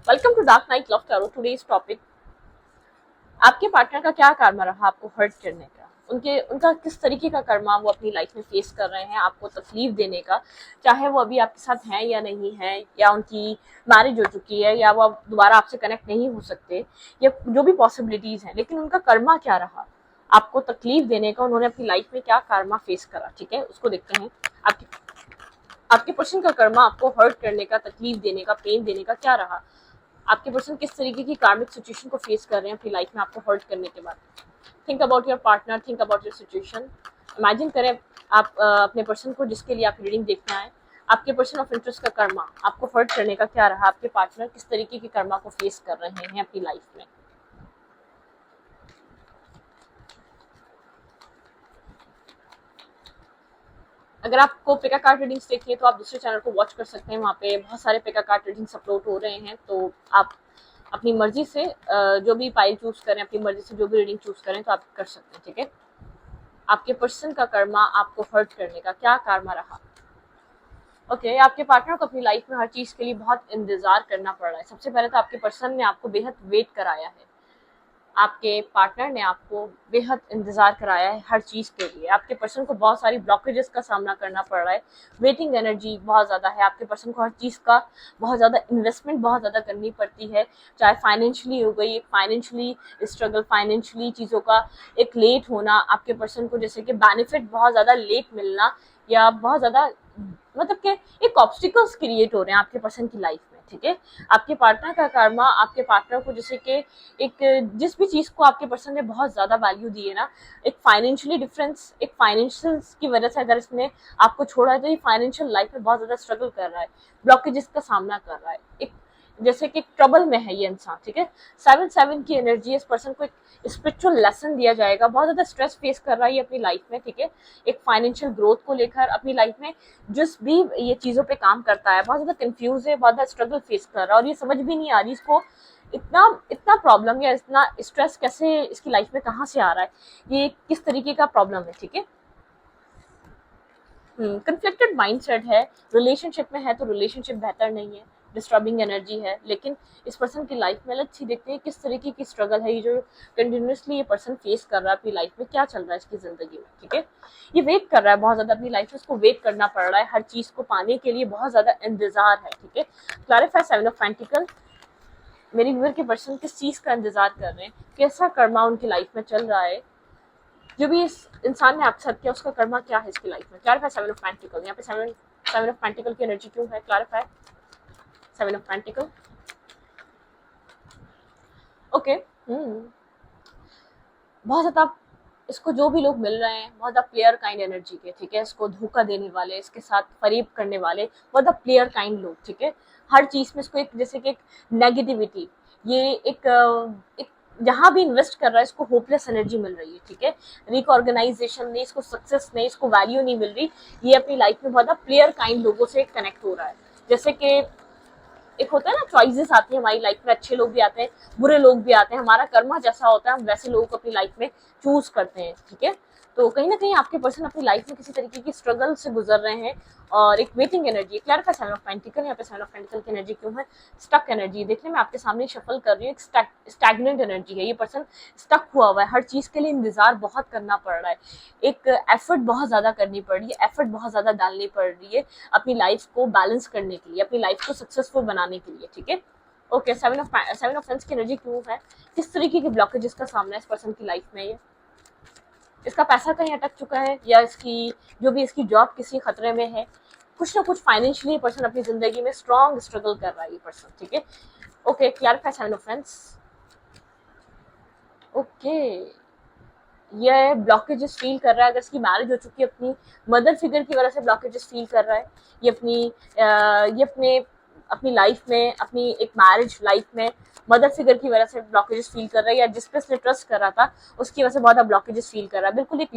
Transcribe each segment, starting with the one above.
Welcome to dark night love tarot. Today's topic, आपके partner का क्या कर्मा रहा आपको हर्ट करने का, उनका किस तरीके का कर्मा वो अपनी लाइफ में फेस कर रहे हैं आपको तकलीफ देने का, चाहे वो अभी आपके साथ हैं या नहीं है, या उनकी मैरिज हो चुकी है, या वो दोबारा आपसे कनेक्ट नहीं हो सकते, या जो भी पॉसिबिलिटीज हैं, लेकिन उनका कर्मा क्या रहा आपको तकलीफ देने का, उन्होंने अपनी लाइफ में क्या कर्मा फेस करा। ठीक है, उसको देखते हैं। आपके आपके पर्सन का कर्मा आपको हर्ट करने का, तकलीफ देने का, पेन देने का क्या रहा। आपके पर्सन किस तरीके की कार्मिक सिचुएशन को फेस कर रहे हैं अपनी लाइफ में आपको हर्ट करने के बाद। Think about your partner, think about your situation. Imagine करें आप अपने पर्सन को जिसके लिए आप रीडिंग देखना है, आपके पर्सन ऑफ इंटरेस्ट का कर्मा आपको हर्ट करने का क्या रहा, आपके पार्टनर किस तरीके की कर्मा को फेस कर रहे हैं अपनी लाइफ में। अगर आपको पिका कार्ड रीडिंग्स देखनी है तो आप दूसरे चैनल को वॉच कर सकते हैं, वहाँ पे बहुत सारे पिका कार्ड रीडिंग्स अपलोड हो रहे हैं, तो आप अपनी मर्जी से जो भी पाइल चूज करें, अपनी मर्जी से जो भी रीडिंग चूज करें तो आप कर सकते हैं। ठीक है, आपके पर्सन का कर्मा आपको हर्ट करने का क्या कर्मा रहा। ओके, आपके पार्टनर को अपनी लाइफ में हर चीज के लिए बहुत इंतजार करना पड़ रहा है। सबसे पहले तो आपके पर्सन ने आपको बेहद वेट कराया है, आपके पार्टनर ने आपको बेहद इंतजार कराया है हर चीज के लिए। आपके पर्सन को बहुत सारी ब्लॉकेजेस का सामना करना पड़ रहा है, वेटिंग एनर्जी बहुत ज्यादा है। आपके पर्सन को हर चीज का बहुत ज्यादा इन्वेस्टमेंट बहुत ज्यादा करनी पड़ती है, चाहे फाइनेंशियली हो गई, फाइनेंशियली स्ट्रगल, फाइनेंशियली चीजों का एक लेट होना, आपके पर्सन को जैसे कि बेनिफिट बहुत ज्यादा लेट मिलना, या बहुत ज्यादा मतलब कि एक ऑब्स्टिकल्स क्रिएट हो रहे हैं आपके पर्सन की लाइफ में। ठीक है, आपके पार्टनर का कर्मा आपके पार्टनर को जैसे कि एक जिस भी चीज को आपके पर्सन ने बहुत ज्यादा वैल्यू दी है ना, एक फाइनेंशियली डिफरेंस, एक फाइनेंशियल की वजह से अगर इसने आपको छोड़ा है तो ये फाइनेंशियल लाइफ में बहुत ज्यादा स्ट्रगल कर रहा है, ब्लॉकेजेस का सामना कर रहा है, एक जैसे कि ट्रबल में है ये इंसान। ठीक है, 7-7 की एनर्जी, इस पर्सन को एक स्पिरिचुअल लेसन दिया जाएगा, बहुत ज्यादा स्ट्रेस फेस कर रहा है ये अपनी लाइफ में। ठीक है, एक फाइनेंशियल ग्रोथ को लेकर अपनी लाइफ में जिस भी ये चीजों पे काम करता है बहुत ज्यादा कंफ्यूज है, बहुत ज्यादा स्ट्रगल फेस कर रहा है, और ये समझ भी नहीं आ रही इसको इतना इतना प्रॉब्लम या इतना स्ट्रेस कैसे इसकी लाइफ में कहाँ से आ रहा है, ये किस तरीके का प्रॉब्लम है। ठीक है, कंफ्लिक्टेड माइंडसेट है, रिलेशनशिप में है तो रिलेशनशिप बेहतर नहीं है, डिस्टर्बिंग एनर्जी है, लेकिन इस पर्सन की लाइफ में अच्छी देखते हैं किस तरीके की स्ट्रगल है ये जो कंटिन्यूसली ये पर्सन फेस कर रहा है अपनी लाइफ में, क्या चल रहा है इसकी जिंदगी में। ठीक है, ये वेट कर रहा है बहुत ज्यादा अपनी लाइफ में, उसको वेट करना पड़ रहा है, हर चीज को पाने के लिए बहुत ज्यादा इंतजार है। ठीक है, क्लैरिफाई 7 ऑफ पेंटिकल। मेरी व्यूअर के पर्सन किस चीज का इंतजार कर रहे हैं, कैसा कर्मा उनकी लाइफ में चल रहा है, जो भी इस इंसान ने आपके साथ किया उसका कर्मा क्या है इसकी लाइफ में। Clarify 7 of pentacle. यहाँ पे 7 ऑफ पेंटिकल की एनर्जी क्यों है, क्लैरिफाई 7 ऑफ पेंटिकल। ओके, बहुत ज्यादा इसको जो भी लोग मिल रहे हैं बहुत ज्यादा प्लेयर काइंड एनर्जी के। ठीक है, इसको धोखा देने वाले, इसके साथ फरेब करने वाले बहुत ज्यादा प्लेयर काइंड लोग। ठीक है, हर चीज में इसको एक जैसे कि एक नेगेटिविटी, ये एक जहां भी इन्वेस्ट कर रहा है इसको होपलेस एनर्जी मिल रही है। ठीक है, रिकॉर्गेनाइजेशन नहीं, इसको सक्सेस नहीं, इसको वैल्यू नहीं मिल रही, ये अपनी लाइफ में बहुत ज्यादा प्लेयर काइंड लोगों से कनेक्ट हो रहा है। जैसे कि एक होता है ना, चॉइसेस आती है हमारी लाइफ में, अच्छे लोग भी आते हैं, बुरे लोग भी आते हैं, हमारा कर्मा जैसा होता है हम वैसे लोगों को अपनी लाइफ में चूज करते हैं। ठीक है, तो कहीं ना कहीं आपके पर्सन अपनी लाइफ में किसी तरीके की स्ट्रगल से गुजर रहे हैं, और एक waiting energy. Clear 7 of pentacle. यहाँ पे 7 ऑफ पेंटिकल की एनर्जी क्यों है, स्टक एनर्जी। देखने में आपके सामने शफल कर रही है, एक स्टैग्नेंट एनर्जी है, ये पर्सन स्टक हुआ हुआ है, हर चीज के लिए इंतजार बहुत करना पड़ रहा है, एक एफर्ट बहुत ज्यादा करनी पड़ रही है, एफर्ट बहुत ज्यादा डालनी पड़ रही है अपनी लाइफ को बैलेंस करने के लिए, अपनी लाइफ को सक्सेसफुल बनाने के लिए। ठीक है, ओके, 7 ऑफ पेंस की एनर्जी क्यों है, किस तरीके के ब्लॉकेजेस का सामना है इस पर्सन की लाइफ में, ये इसका पैसा कहीं अटक चुका है, या इसकी जो भी इसकी जॉब किसी खतरे में है, कुछ ना कुछ फाइनेंशियली पर्सन अपनी जिंदगी में स्ट्रॉन्ग स्ट्रगल कर रहा है ये पर्सन। ठीक है, okay, clarify 7 of pens. Okay, ये ब्लॉकेजेस फील कर रहा है, अगर इसकी मैरिज हो चुकी है अपनी मदर फिगर की वजह से ब्लॉकेजेस फील कर रहा है, ये अपनी लाइफ में, अपनी एक मैरिज लाइफ में मदर फिगर की वजह से ब्लॉकेजेस फील कर रहा है, या जिस पे इसने ट्रस्ट कर रहा था उसकी वजह से बहुत ज्यादा ब्लॉकेजेस फील कर रहा है। बिल्कुल एक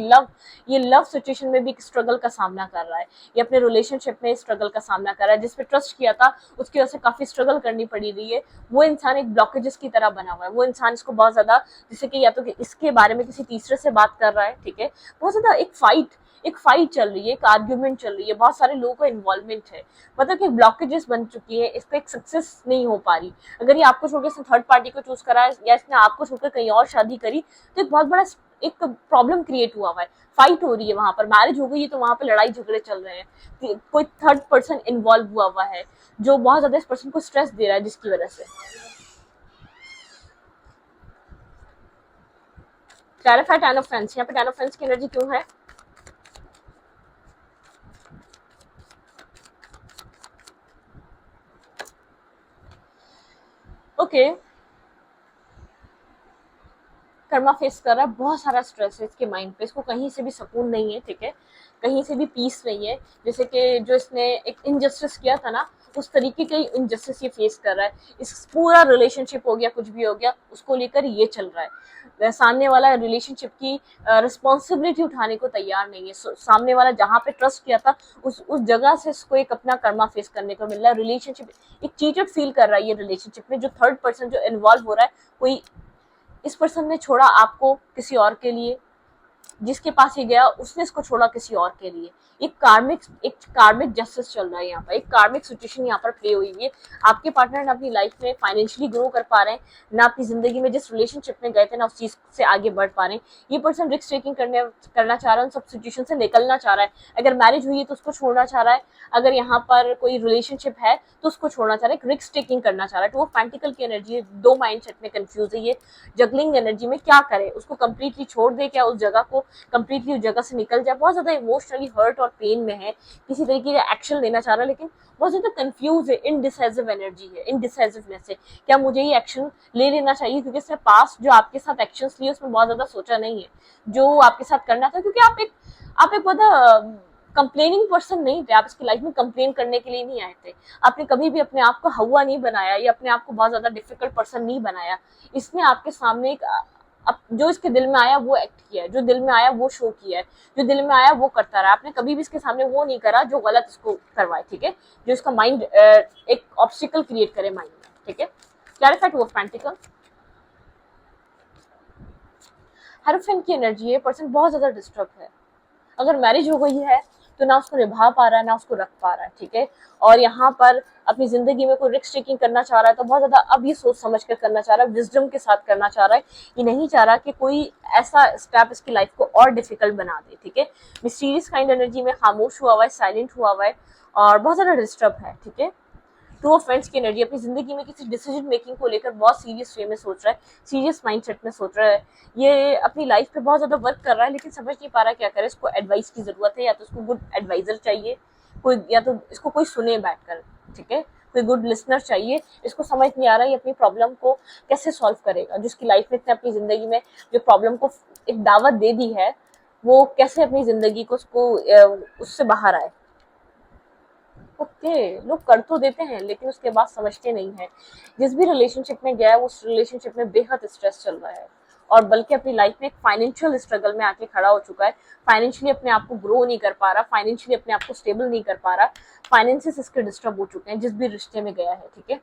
ये लव सिचुएशन में भी एक स्ट्रगल का सामना कर रहा है, ये अपने रिलेशनशिप में स्ट्रगल का सामना कर रहा है, जिस पे ट्रस्ट किया था उसकी वजह से काफी स्ट्रगल करनी पड़ी रही है। वो इंसान एक ब्लॉकेजेस की तरह बना हुआ है, वो इंसान इसको बहुत ज्यादा जैसे कि या तो इसके बारे में किसी तीसरे से बात कर रहा है। ठीक है, बहुत ज्यादा एक फाइट, एक फाइट चल रही है, एक आर्ग्यूमेंट चल रही है, बहुत सारे लोगों का इन्वॉल्वमेंट है, मतलब कि ब्लॉकेजेस बन चुकी है, इस पर एक सक्सेस नहीं हो पा रही। अगर ये आपको छोड़ के इसने थर्ड पार्टी को चूज करा है या इसने आपको छोड़कर कहीं और शादी करी, तो एक बहुत बड़ा एक प्रॉब्लम क्रिएट हुआ है, फाइट हो रही है, वहां पर मैरिज हो गई है तो वहां पर लड़ाई झगड़े चल रहे हैं, कोई थर्ड पर्सन इन्वॉल्व हुआ है जो बहुत ज्यादा इस पर्सन को स्ट्रेस दे रहा है, जिसकी वजह से। क्लैरिफाई टेन ऑफ फ्रेंड्स, यहाँ पे टेन ऑफ फ्रेंड्स की एनर्जी क्यों है? ओके, कर्मा फेस कर रहा है, बहुत सारा स्ट्रेस है इसके माइंड पे, इसको कहीं से भी सुकून नहीं है, ठीक है, कहीं से भी पीस नहीं है। जैसे कि जो इसने एक इनजस्टिस किया था ना, उस तरीके का इनजस्टिस ये फेस कर रहा है। इस पूरा रिलेशनशिप हो गया, कुछ भी हो गया, उसको लेकर ये चल रहा है। सामने वाला रिलेशनशिप की रिस्पॉन्सिबिलिटी उठाने को तैयार नहीं है। सामने वाला जहाँ पे ट्रस्ट किया था, उस जगह से इसको एक अपना कर्मा फेस करने को मिल रहा है। रिलेशनशिप एक चीटेड फील कर रहा है ये रिलेशनशिप में। जो थर्ड पर्सन जो इन्वॉल्व हो रहा है, कोई इस पर्सन ने छोड़ा आपको किसी और के लिए, जिसके पास ये गया उसने इसको छोड़ा किसी और के लिए। एक कार्मिक जस्टिस चल रहा है यहाँ पर, एक कार्मिक सिचुएशन यहाँ पर प्ले हुई है। आपके पार्टनर ना अपनी लाइफ में फाइनेंशियली ग्रो कर पा रहे हैं, ना अपनी जिंदगी में जिस रिलेशनशिप में गए थे ना उस चीज से आगे बढ़ पा रहे हैं। ये पर्सन रिस्क टेकिंग करना चाह रहा है, उन सब सिचुएशन से निकलना चाह रहा है। अगर मैरिज हुई है तो उसको छोड़ना चाह रहा है, अगर यहाँ पर कोई रिलेशनशिप है तो उसको छोड़ना चाह रहा है, रिस्क टेकिंग करना चाह रहा है। तो वो पेंटिकल की एनर्जी है, दो माइंड सेट में कंफ्यूज है ये, जगलिंग एनर्जी में क्या करे, उसको कंप्लीटली छोड़ दे क्या, उस जगह को कंप्लीटली उस जगह से निकल जाए। बहुत ज्यादा इमोशनली हर्ट और पेन में है, किसी तरीके का एक्शन लेना चाह रहा है, लेकिन बहुत ज्यादा कंफ्यूज है, इनडिसाइसिव एनर्जी है, इनडिसाइसिवनेस है। क्या मुझे ये एक्शन ले लेना चाहिए, क्योंकि इसने पास्ट जो आपके साथ एक्शंस लिए उसमें बहुत ज्यादा सोचा नहीं है जो आपके साथ करना था, क्योंकि आप एक बहुत कंप्लेनिंग पर्सन नहीं थे। आप इसकी लाइफ में कंप्लेन करने के लिए नहीं आए थे। आपने कभी भी अपने आप को हवा नहीं बनाया या अपने आप को बहुत ज्यादा डिफिकल्ट पर्सन नहीं बनाया। इसने आपके सामने एक जो इसके दिल में आया वो एक्ट किया है, जो दिल में आया वो शो किया है, जो दिल में आया वो करता रहा। आपने कभी भी इसके सामने वो नहीं करा जो गलत इसको करवाए, ठीक है, जो इसका माइंड एक ऑब्स्टिकल क्रिएट करे माइंड में, ठीक है। क्लैरिफाइड वो पेंटिकल हेरोफेंट की एनर्जी है। पर्सन बहुत ज्यादा डिस्टर्ब है। अगर मैरिज हो गई है तो ना उसको निभा पा रहा है ना उसको रख पा रहा है, ठीक है। और यहाँ पर अपनी जिंदगी में कोई रिस्क टेकिंग करना चाह रहा है तो बहुत ज्यादा अब ये सोच समझ कर करना चाह रहा है, विजडम के साथ करना चाह रहा है। ये नहीं चाह रहा कि कोई ऐसा स्टेप इसकी लाइफ को और डिफिकल्ट बना दे, ठीक है। मिस्टीरियस काइंड एनर्जी में खामोश हुआ हुआ है, साइलेंट हुआ हुआ है और बहुत ज्यादा डिस्टर्ब है, ठीक है। टू ऑफ फ्रेंड्स की एनर्जी अपनी जिंदगी में किसी डिसीजन मेकिंग को लेकर बहुत सीरियस वे में सोच रहा है, सीरियस माइंडसेट में सोच रहा है। ये अपनी लाइफ पे बहुत ज्यादा वर्क कर रहा है, लेकिन समझ नहीं पा रहा क्या करे। इसको एडवाइस की जरूरत है, या तो इसको गुड एडवाइजर चाहिए कोई, या तो इसको कोई सुने बैठकर, ठीक है, कोई गुड लिसनर चाहिए। इसको समझ नहीं आ रहा है अपनी प्रॉब्लम को कैसे सॉल्व करेगा, जिसकी लाइफ में इसने अपनी जिंदगी में जो प्रॉब्लम को एक दावत दे दी है, वो कैसे अपनी जिंदगी को उससे बाहर आए। ओके, लोग कर तो देते हैं लेकिन उसके बाद समझते नहीं है। जिस भी रिलेशनशिप में गया है उस रिलेशनशिप में बेहद स्ट्रेस चल रहा है, और बल्कि अपनी लाइफ में एक फाइनेंशियल स्ट्रगल में आके खड़ा हो चुका है। फाइनेंशियली अपने आप को ग्रो नहीं कर पा रहा, फाइनेंशियली अपने आप को स्टेबल नहीं कर पा रहा, फाइनेंसेस इसके डिस्टर्ब हो चुके हैं जिस भी रिश्ते में गया है, ठीक है।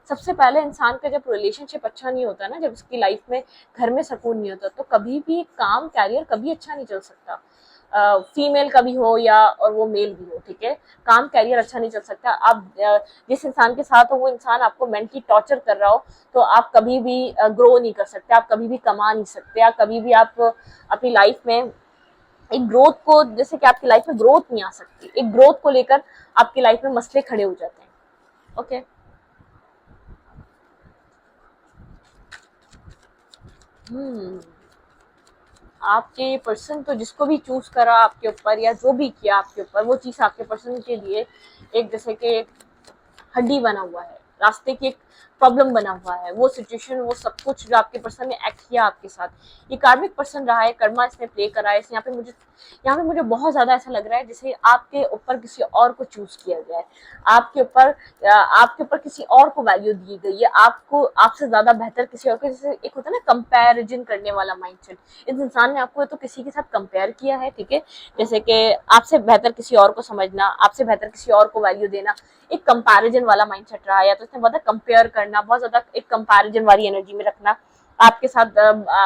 सबसे पहले इंसान का जब रिलेशनशिप अच्छा नहीं होता ना, जब उसकी लाइफ में घर में सुकून नहीं होता, तो कभी भी काम कैरियर कभी अच्छा नहीं चल सकता। फीमेल का भी हो या और वो मेल भी हो, ठीक है, काम कैरियर अच्छा नहीं चल सकता। आप जिस इंसान के साथ हो वो इंसान आपको मेंटली टॉर्चर कर रहा हो, तो आप कभी भी ग्रो नहीं कर सकते, आप कभी भी कमा नहीं सकते, आप कभी भी आप अपनी लाइफ में एक ग्रोथ को, जैसे कि आपकी लाइफ में ग्रोथ नहीं आ सकती, एक ग्रोथ को लेकर आपकी लाइफ में मसले खड़े हो जाते हैं। ओके, आपके पर्सन तो जिसको भी चूज करा आपके ऊपर या जो भी किया आपके ऊपर, वो चीज आपके पर्सन के लिए एक जैसे कि हड्डी बना हुआ है, रास्ते की एक प्रॉब्लम बना हुआ है। वो सिचुएशन, वो सब कुछ जो आपके पर्सन ने एक्ट किया आपके साथ, ये कार्मिक पर्सन रहा है, कर्मा इसने प्ले करा है। यहाँ पे मुझे बहुत ज्यादा ऐसा लग रहा है जैसे आपके ऊपर किसी और को चूज किया गया है, आपके ऊपर किसी और को वैल्यू दी गई है, आपको आपसे ज्यादा बेहतर किसी और को, जैसे एक होता है ना कंपैरिजन करने वाला माइंडसेट। इस इंसान ने आपको तो किसी के साथ कंपेयर किया है, ठीक है, जैसे कि आपसे बेहतर किसी और को समझना, आपसे बेहतर किसी और को वैल्यू देना, एक कंपैरिजन वाला माइंडसेट रहा है। या तो इसने बहुत कंपेयर करना, बहुत ज्यादा एक कंपैरिजन वाली एनर्जी में रखना, आपके साथ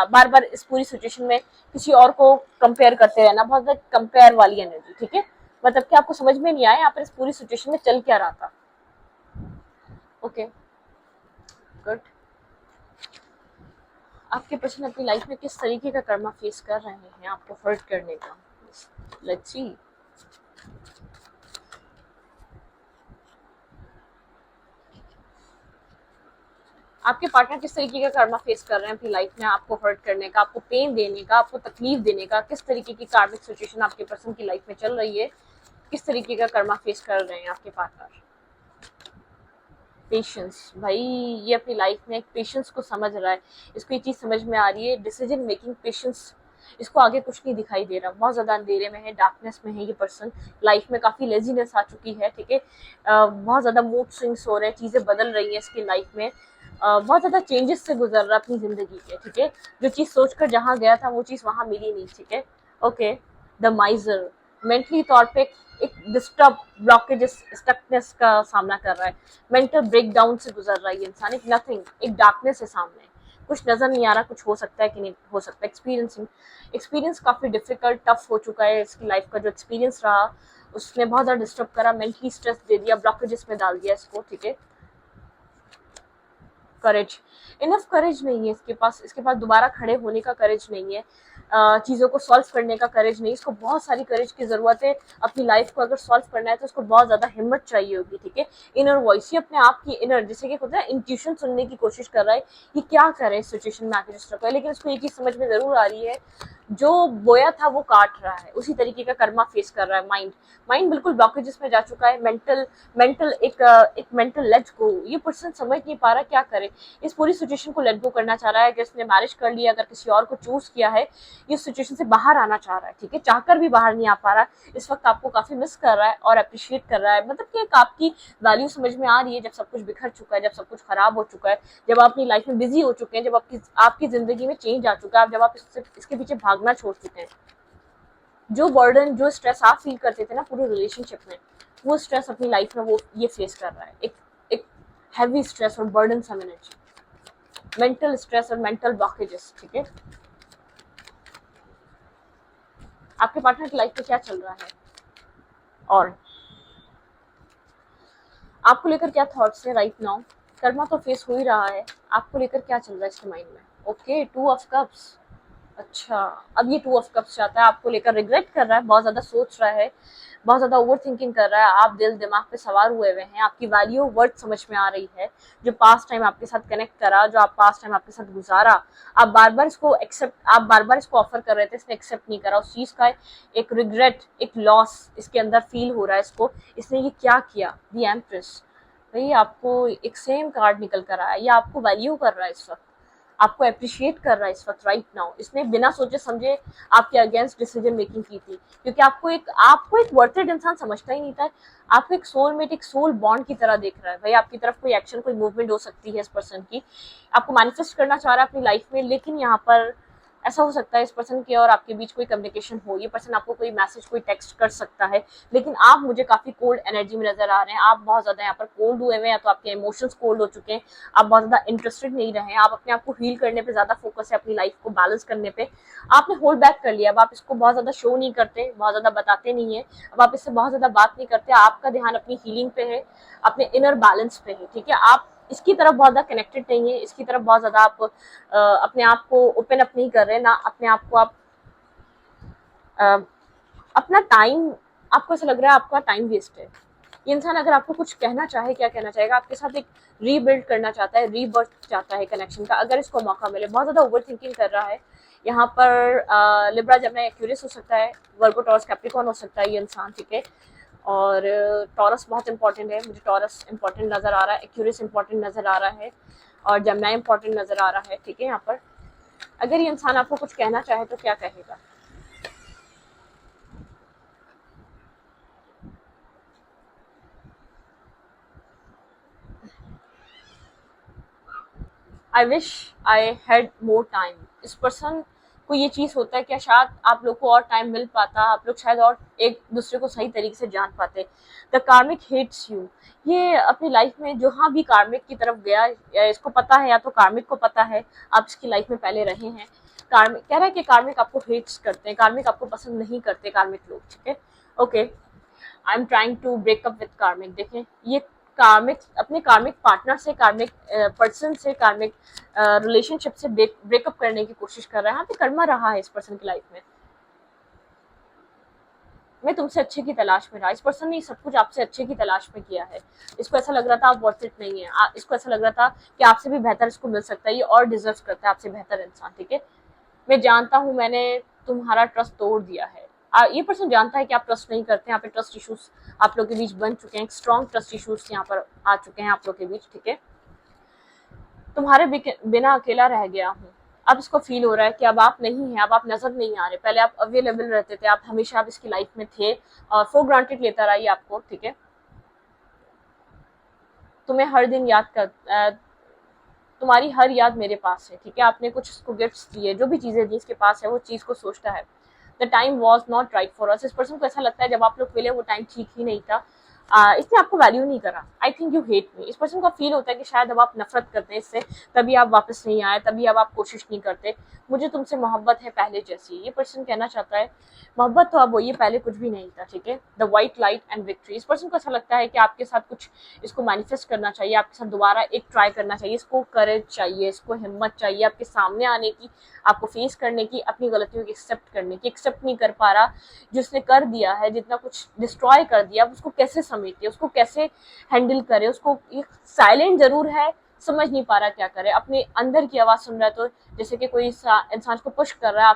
बार बार इस पूरी सिचुएशन में किसी और को कंपेयर करते रहना, बहुत ज्यादा कंपेयर वाली एनर्जी, ठीक है। मतलब कि आपको समझ में नहीं आया यहाँ पर इस पूरी सिचुएशन में चल क्या रहा था। Okay, good. आपके पर्सन अपनी लाइफ में किस तरीके का कर्मा फेस कर रहे हैं आपको हर्ट करने का, लेट्स सी। आपके पार्टनर किस तरीके का कर्मा फेस कर रहे हैं अपनी लाइफ में आपको हर्ट करने का, आपको पेन देने का, आपको तकलीफ देने का, किस तरीके की कार्मिक सिचुएशन आपके पर्सन की लाइफ में चल रही है, किस तरीके का कर्मा फेस कर रहे हैं आपके पार्टनर। पेशेंस, भाई ये अपनी लाइफ में एक पेशेंस को समझ रहा है, इसको ये चीज समझ में आ रही है, डिसीजन मेकिंग पेशेंस, इसको आगे कुछ नहीं दिखाई दे रहा, बहुत ज्यादा अंधेरे में है, डार्कनेस में है ये पर्सन, लाइफ में काफी लेजीनेस आ चुकी है, ठीक है। बहुत ज्यादा मूड स्विंग्स हो रहे हैं, चीजें बदल रही हैं इसकी लाइफ में, बहुत ज्यादा चेंजेस से गुजर रहा है अपनी जिंदगी के, ठीक है। जो चीज सोचकर जहां गया था वो चीज वहां मिली नहीं, ठीक है। ओके, द माइजर, मेंटली तौर पे एक डिस्टर्ब, ब्लॉकेजेस, स्टकनेस का सामना कर रहा है, मेंटल ब्रेकडाउन से गुजर रहा है ये इंसान, एक नथिंग, एक डार्कनेस है सामने, कुछ नजर नहीं आ रहा, कुछ हो सकता है कि नहीं हो सकता। एक्सपीरियंस काफी डिफिकल्ट, टफ हो चुका है इसकी लाइफ का, जो एक्सपीरियंस रहा उसने बहुत ज्यादा डिस्टर्ब करा, मेंटली स्ट्रेस दे दिया, ब्लॉकेजेस में डाल दिया इसको, ठीक है। करेज, इनफ करेज नहीं है इसके पास दोबारा खड़े होने का करेज नहीं है, चीज़ों को सॉल्व करने का करेज नहीं, इसको बहुत सारी करेज की ज़रूरत है। अपनी लाइफ को अगर सॉल्व करना है तो उसको बहुत ज़्यादा हिम्मत चाहिए होगी, ठीक है। इनर वॉइस, ये अपने आप की इनर, जैसे कि होता है इंट्यूशन, सुनने की कोशिश कर रहा है ये क्या करे इस सिचुएशन में आके जिस तरह, लेकिन उसको ये चीज़ समझ में ज़रूर आ रही है जो बोया था वो काट रहा है, उसी तरीके का कर्मा फेस कर रहा है। माइंड बिल्कुल ब्लॉकेजेस में जा चुका है, मेंटल एक मेंटल लेट गो, ये पर्सन समझ नहीं पा रहा क्या करे, इस पूरी सिचुएशन को लेट गो करना चाह रहा है। अगर इसने मैरिज कर लिया, अगर किसी और को चूज किया है, ये सिचुएशन से बाहर आना चाह रहा है, ठीक है, चाहकर भी बाहर नहीं आ पा रहा, इस वक्त आपको काफी मिस कर रहा है और अप्रिशिएट कर रहा है, मतलब कि एक आपकी वैल्यू समझ में आ रही है जब सब कुछ बिखर चुका है, जब सब कुछ खराब हो चुका है, जब आप अपनी लाइफ में बिजी हो चुके हैं, जब आपकी जिंदगी में चेंज आ चुका है, जब आप इसके पीछे भागना छोड़ चुके हैं। जो बर्डन, जो स्ट्रेस आप फील करते थे ना पूरे रिलेशनशिप में, वो स्ट्रेस अपनी लाइफ में वो ये फेस कर रहा है, एक हैवी स्ट्रेस और burden some energy, mental stress और मेंटल ब्लॉकेजेस, ठीक है। आपके पार्टनर की लाइफ में क्या चल रहा है और आपको लेकर क्या थॉट्स है राइट नाउ। कर्मा तो फेस हो ही रहा है, आपको लेकर क्या चल रहा है इसके माइंड में। ओके, 2 ऑफ कप्स, अच्छा, अब ये 2 ऑफ कप्स चाहता है, आपको लेकर रिग्रेट कर रहा है, बहुत ज्यादा सोच रहा है, बहुत ज्यादा ओवर थिंकिंग कर रहा है, आप दिल दिमाग पे सवार हुए हुए हैं, आपकी वैल्यू वर्थ समझ में आ रही है, जो पास्ट टाइम आपके साथ कनेक्ट करा, जो आप पास्ट टाइम आपके साथ गुजारा, आप बार बार इसको ऑफर कर रहे थे, इसने एक्सेप्ट नहीं करा, उस चीज का एक रिग्रेट, एक लॉस इसके अंदर फील हो रहा है इसको, इसने ये क्या किया। द एम्प्रेस, भाई आपको एक सेम कार्ड निकल कर आया, ये आपको वैल्यू कर रहा है इस वक्त, आपको अप्रिशिएट कर रहा है इस वक्त राइट नाउ, इसने बिना सोचे समझे आपके अगेंस्ट डिसीजन मेकिंग की थी, क्योंकि आपको एक वर्थेड इंसान समझता ही नहीं था, आपको एक सोलमेट, एक सोल बॉन्ड की तरह देख रहा है। भाई आपकी तरफ कोई एक्शन, कोई मूवमेंट हो सकती है इस पर्सन की, आपको मैनिफेस्ट करना चाह रहा है अपनी लाइफ में, लेकिन यहाँ पर ऐसा हो सकता है इस पर्सन के और आपके बीच कोई कम्युनिकेशन हो, ये पर्सन आपको कोई मैसेज, कोई टेक्स्ट कर सकता है, लेकिन आप मुझे काफी कोल्ड एनर्जी में नजर आ रहे हैं, आप बहुत ज्यादा यहाँ पर कोल्ड हुए हैं, या तो आपके इमोशंस कोल्ड हो चुके हैं, आप बहुत ज्यादा इंटरेस्टेड नहीं रहे, आप अपने आप को हील करने पे ज्यादा फोकस है, अपनी लाइफ को बैलेंस करने पे आपने होल्ड बैक कर लिया, अब आप इसको बहुत ज्यादा शो नहीं करते, बहुत ज्यादा बताते नहीं है, अब आप इससे बहुत ज्यादा बात नहीं करते, आपका ध्यान अपनी हीलिंग पे है, अपने इनर बैलेंस पे है, ठीक है। आप इसकी तरफ बहुत ज्यादा कनेक्टेड नहीं है, इसकी तरफ बहुत ज्यादा आप अपने आप को ओपन अप नहीं कर रहे ना, अपने आप को आप अपना टाइम, आपको ऐसा लग रहा है आपका टाइम वेस्ट है। ये इंसान अगर आपको कुछ कहना चाहे, क्या कहना चाहेगा, आपके साथ एक रीबिल्ड करना चाहता है, रीबर्थ चाहता है कनेक्शन का, अगर इसको मौका मिले, बहुत ज्यादा ओवर थिंकिंग कर रहा है यहाँ पर। लिब्रा जेमिनी एक्यूरियस हो सकता है, वर्गो टॉरस कैप्रिकॉर्न हो सकता है ये इंसान, ठीक है। और टॉरस बहुत इंपॉर्टेंट है, मुझे टॉरस इंपॉर्टेंट नजर आ रहा है, एक्यूरियस इंपॉर्टेंट नजर आ रहा है, और जेमिनी इंपॉर्टेंट नजर आ रहा है, ठीक है। यहाँ पर अगर ये इंसान आपको कुछ कहना चाहे तो क्या कहेगा। I wish I had more time, इस पर्सन कोई ये चीज होता है क्या, शायद आप लोग को और टाइम मिल पाता, आप लोग शायद और एक दूसरे को सही तरीके से जान पाते। द कार्मिक हेट्स यू, ये अपनी लाइफ में जहाँ भी कार्मिक की तरफ गया, या इसको पता है या तो कार्मिक को पता है आप इसकी लाइफ में पहले रहे हैं, कार्मिक कह रहा है कि कार्मिक आपको हेट्स करते हैं, कार्मिक आपको पसंद नहीं करते कार्मिक लोग, ठीक है। Okay, I am trying to break up with karmic. देखें, ये कार्मिक अपने कार्मिक पार्टनर से, कार्मिक पर्सन से, कार्मिक रिलेशनशिप से ब्रेकअप करने की कोशिश कर रहा है। यहाँ पे कर्मा रहा है इस पर्सन की लाइफ में, मैं तुमसे अच्छे की तलाश में रहा। इस पर्सन ने सब कुछ आपसे अच्छे की तलाश में किया है। इसको ऐसा लग रहा था आप वर्थ इट नहीं है, इसको ऐसा लग रहा था कि आपसे भी बेहतर इसको मिल सकता है, ये और डिजर्व करता है आपसे बेहतर इंसान, ठीक है। मैं जानता हूँ मैंने तुम्हारा ट्रस्ट तोड़ दिया है। ये पर्सन जानता है कि आप ट्रस्ट नहीं करते, यहाँ पे ट्रस्ट इश्यूज आप लोग के बीच बन चुके हैं, स्ट्रॉन्ग ट्रस्ट इश्यूज यहाँ पर आ चुके हैं आप लोग के बीच, ठीक है। तुम्हारे बिना अकेला रह गया हूँ। अब इसको फील हो रहा है कि अब आप नहीं हैं, अब आप नजर नहीं आ रहे। पहले आप अवेलेबल रहते थे, आप हमेशा आप इसकी लाइफ में थे और फॉर ग्रांटेड लेता रहा ये आपको, ठीक है। तुम्हें हर दिन याद कर तुम्हारी हर याद मेरे पास है, ठीक है। आपने कुछ उसको गिफ्ट्स दिए, जो भी चीजें दी इसके पास है, वो चीज को सोचता है। The time was not right for us, इस पर्सन को ऐसा लगता है जब आप लोग मिले वो टाइम ठीक ही नहीं था, इसने आपको वैल्यू नहीं करा। I think you hate me, इस पर्सन को फील होता है कि शायद अब आप नफरत करते हैं इससे, तभी आप वापस नहीं आए, तभी अब आप कोशिश नहीं करते। मुझे तुमसे मोहब्बत है पहले जैसी, ये पर्सन कहना चाहता है। मोहब्बत तो अब वही है, पहले कुछ भी नहीं था, ठीक है। The white light and victory, इस पर्सन को ऐसा लगता है कि आपके साथ कुछ इसको मैनिफेस्ट करना चाहिए, आपके साथ दोबारा एक ट्राई करना चाहिए, इसको करेज चाहिए, इसको हिम्मत चाहिए आपके सामने आने की, आपको फेस करने की, अपनी गलतियों की एक्सेप्ट करने की। एक्सेप्ट नहीं कर पा रहा जिसने कर दिया है, जितना कुछ डिस्ट्रॉय कर दिया, उसको कैसे समेटे, उसको कैसे हैंडल करे। उसको साइलेंट जरूर है, समझ नहीं पा रहा क्या करे, अपने अंदर की आवाज सुन रहा है। तो जैसे कि कोई इंसान को पुश कर रहा है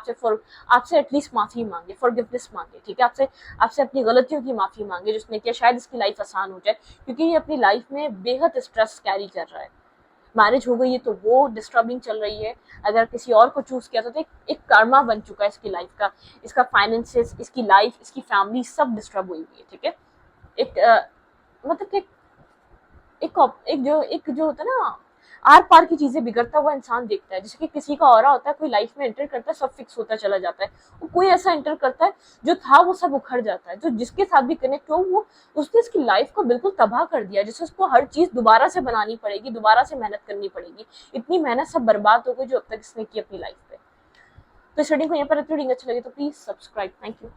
आपसे एटलीस्ट माफी मांगे, फॉरगिवनेस मांगे, ठीक है। आपसे अपनी गलतियों की माफी मांगे जिसने किया, शायद इसकी लाइफ आसान हो जाए, क्योंकि ये अपनी लाइफ में बेहद स्ट्रेस कैरी कर रहा है। मैरिज हो गई है तो वो डिस्टर्बिंग चल रही है, अगर किसी और को चूज किया तो एक कर्मा बन चुका है इसकी लाइफ का, इसका फाइनेंसेस, इसकी लाइफ, इसकी फैमिली सब डिस्टर्ब हुई हुई है, ठीक है। एक मतलब कि एक जो होता है ना, आर पार की चीजें बिगड़ता हुआ इंसान देखता है। जैसे कि किसी का ऑरा होता है, कोई लाइफ में एंटर करता है, सब फिक्स होता चला जाता है। वो कोई ऐसा एंटर करता है जो था वो सब उखड़ जाता है, जो जिसके साथ भी कनेक्ट हो वो उसने इसकी लाइफ को बिल्कुल तबाह कर दिया, जिससे उसको हर चीज दोबारा से बनानी पड़ेगी, दोबारा से मेहनत करनी पड़ेगी। इतनी मेहनत सब बर्बाद हो गई जो अब तक इसने की अपनी लाइफ पे। तो इस रीडिंग को यहाँ पर रीडिंग अच्छा लगे तो प्लीज सब्सक्राइब। Thank you.